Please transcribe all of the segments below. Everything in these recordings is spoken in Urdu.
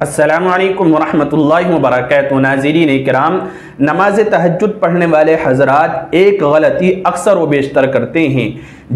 السلام علیکم ورحمۃ اللہ وبرکاتہ۔ ناظرین کرام، نماز تہجد پڑھنے والے حضرات ایک غلطی اکثر و بیشتر کرتے ہیں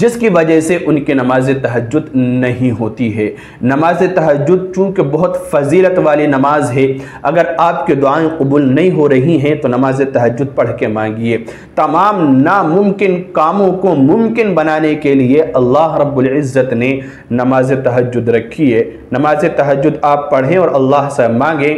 جس کی وجہ سے ان کی نماز تہجد نہیں ہوتی ہے۔ نماز تہجد چونکہ بہت فضیلت والی نماز ہے، اگر آپ کی دعائیں قبول نہیں ہو رہی ہیں تو نماز تہجد پڑھ کے مانگیے۔ تمام ناممکن کاموں کو ممکن بنانے کے لیے اللہ رب العزت نے نماز تہجد رکھی ہے۔ نماز تہجد آپ پڑھیں اور اللہ سے مانگیں،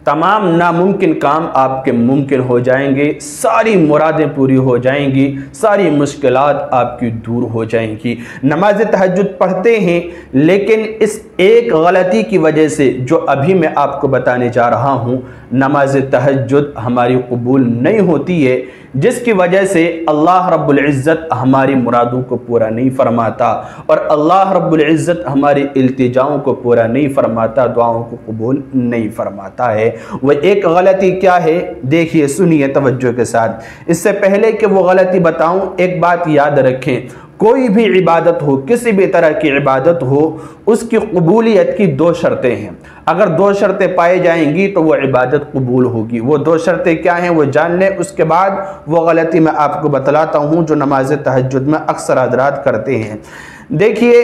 تمام ناممکن کام آپ کے ممکن ہو جائیں گے، ساری مرادیں پوری ہو جائیں گی، ساری مشکلات آپ کی دور ہو جائیں گی۔ نماز تہجد پڑھتے ہیں لیکن اس ایک غلطی کی وجہ سے جو ابھی میں آپ کو بتانے جا رہا ہوں، نماز تہجد ہماری قبول نہیں ہوتی ہے، جس کی وجہ سے اللہ رب العزت ہماری مرادوں کو پورا نہیں فرماتا اور اللہ رب العزت ہماری التجاؤں کو پورا نہیں فرماتا، دعاؤں کو قبول نہیں فرماتا ہے۔ وہ ایک غلطی کیا ہے؟ دیکھیے، سنیے توجہ کے ساتھ۔ اس سے پہلے کہ وہ غلطی بتاؤں، ایک بات یاد رکھیں، کوئی بھی عبادت ہو، کسی بھی طرح کی عبادت ہو، اس کی قبولیت کی دو شرطیں ہیں۔ اگر دو شرطیں پائے جائیں گی تو وہ عبادت قبول ہوگی۔ وہ دو شرطیں کیا ہیں وہ جان لیں، اس کے بعد وہ غلطی میں آپ کو بتلاتا ہوں جو نماز تہجد میں اکثر حضرات کرتے ہیں۔ دیکھیے،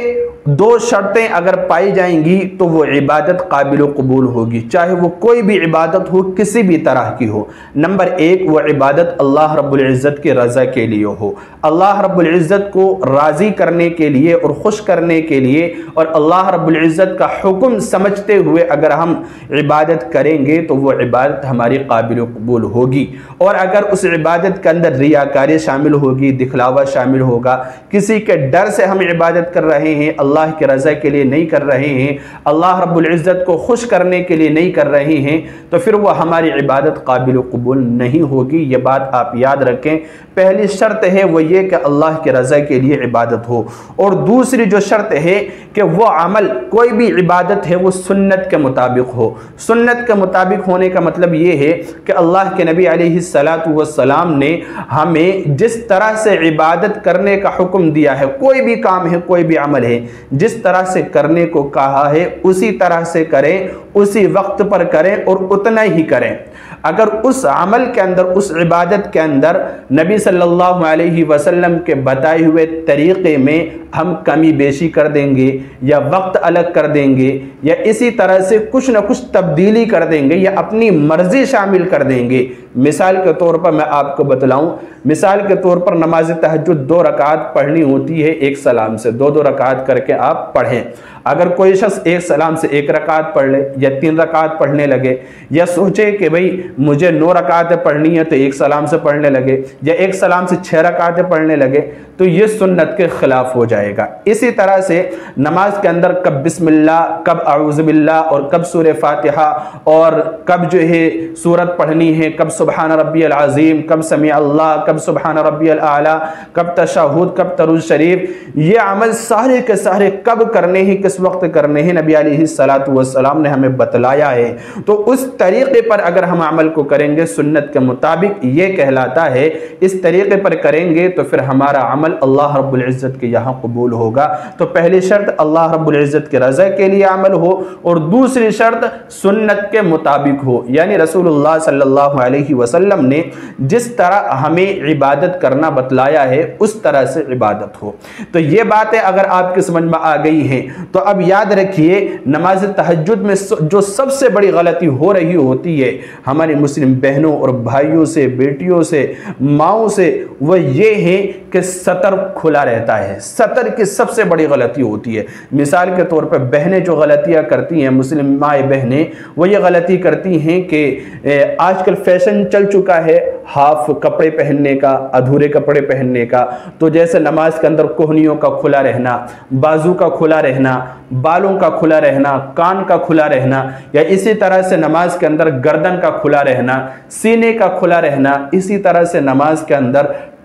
دو شرطیں اگر پائی جائیں گی تو وہ عبادت قابل و قبول ہوگی، چاہے وہ کوئی بھی عبادت ہو، کسی بھی طرح کی ہو۔ نمبر ایک، وہ عبادت اللہ رب العزت کی رضا کے لیے ہو، اللہ رب العزت کو راضی کرنے کے لیے اور خوش کرنے کے لیے، اور اللہ رب العزت کا حکم سمجھتے ہوئے اگر ہم عبادت کریں گے تو وہ عبادت ہماری قابل و قبول ہوگی۔ اور اگر اس عبادت کے اندر ریاکاری شامل ہوگی، دکھلاوا شامل ہوگا، کسی کے ڈر سے ہم عبادت کر رہے ہیں، اللہ کی رضا کے لیے نہیں کر رہے ہیں، اللہ رب العزت کو خوش کرنے کے لیے نہیں کر رہے ہیں، تو پھر وہ ہماری عبادت قابل و قبول نہیں ہوگی۔ یہ بات آپ یاد رکھیں۔ پہلی شرط ہے وہ یہ کہ اللہ کی رضا کے لیے عبادت ہو، اور دوسری جو شرط ہے کہ وہ عمل، کوئی بھی عبادت ہے، وہ سنت کے مطابق ہو۔ سنت کے مطابق ہونے کا مطلب یہ ہے کہ اللہ کے نبی علیہ السلام نے ہمیں جس طرح سے عبادت کرنے کا حکم دیا ہے، کوئی بھی کام ہے، کوئی بھی عمل ہے، جس طرح سے کرنے کو کہا ہے اسی طرح سے کریں، اسی وقت پر کریں اور اتنا ہی کریں۔ اگر اس عمل کے اندر، اس عبادت کے اندر نبی صلی اللہ علیہ وسلم کے بتائے ہوئے طریقے میں ہم کمی بیشی کر دیں گے یا وقت الگ کر دیں گے یا اسی طرح سے کچھ نہ کچھ تبدیلی کر دیں گے یا اپنی مرضی شامل کر دیں گے، مثال کے طور پر میں آپ کو بتلاؤں، مثال کے طور پر نماز تہجد 2 رکعت پڑھنی ہوتی ہے ایک سلام سے، 2 رکعت کر کے آپ پڑھیں۔ اگر کوئی شخص ایک سلام سے 1 رکعت پڑھ لے یا 3 رکعت پڑھنے لگے، یا سوچے کہ بھئی مجھے 9 رکعتیں پڑھنی ہے تو 1 سلام سے پڑھنے لگے، یا 1 سلام سے 6 رکعتیں پڑھنے لگے، تو یہ سنت کے خلاف ہو جائے گا۔ اسی طرح سے نماز کے اندر کب بسم اللہ، کب اعوذ باللہ، اور کب سورہ فاتحہ، اور کب جو ہے سورت پڑھنی ہے، کب سبحان ربی العظیم، کب سمیع اللہ، کب سبحان ربی الاعلیٰ، کب تشہد، کب درود شریف، یہ عمل سارے کے سارے کب کرنے ہیں، کس وقت کرنے ہیں، نبی علیہ السلام نے ہمیں بتلایا ہے۔ تو اس طریقے پر اگر ہم عمل کو کریں گے سنت کے مطابق، یہ کہلاتا ہے، اس طریقے پر کریں گے تو پھر ہمارا عمل اللہ رب العزت کے یہاں قبول ہوگا۔ تو پہلی شرط اللہ رب العزت کی رضا کے لیے عمل ہو، اور دوسری شرط سنت کے مطابق ہو، یعنی رسول اللہ صلی اللہ علیہ وسلم نے جس طرح ہمیں عبادت کرنا بتلایا ہے اس طرح سے عبادت ہو۔ تو یہ باتیں اگر آپ کے سمجھ میں آ گئی ہیں تو اب یاد رکھیے، نماز تہجد میں جو سب سے بڑی غلطی ہو رہی ہوتی ہے ہماری مسلم بہنوں اور بھائیوں سے، بیٹیوں سے، ماؤں سے، وہ یہ ہے کہ سطر کھلا رہتا ہے۔ سطر کی سب سے بڑی غلطی ہوتی ہے۔ مثال کے طور پر بہنیں جو غلطیاں کرتی ہیں، مسلم مائیں بہنیں، وہ یہ غلطی کرتی ہیں کہ آج کل فیشن چل چکا ہے ہاف کپڑے پہننے کا، ادھورے کپڑے پہننے کا، تو جیسے نماز کے اندر کوہنیوں کا کھلا رہنا، بازو کا کھلا رہنا، بالوں کا کھلا رہنا، کان کا کھلا رہنا، یا اسی طرح سے نماز کے اندر گردن کا کھلا رہنا، سینے کا کھلا رہنا، اسی طرح سے نماز کے اندر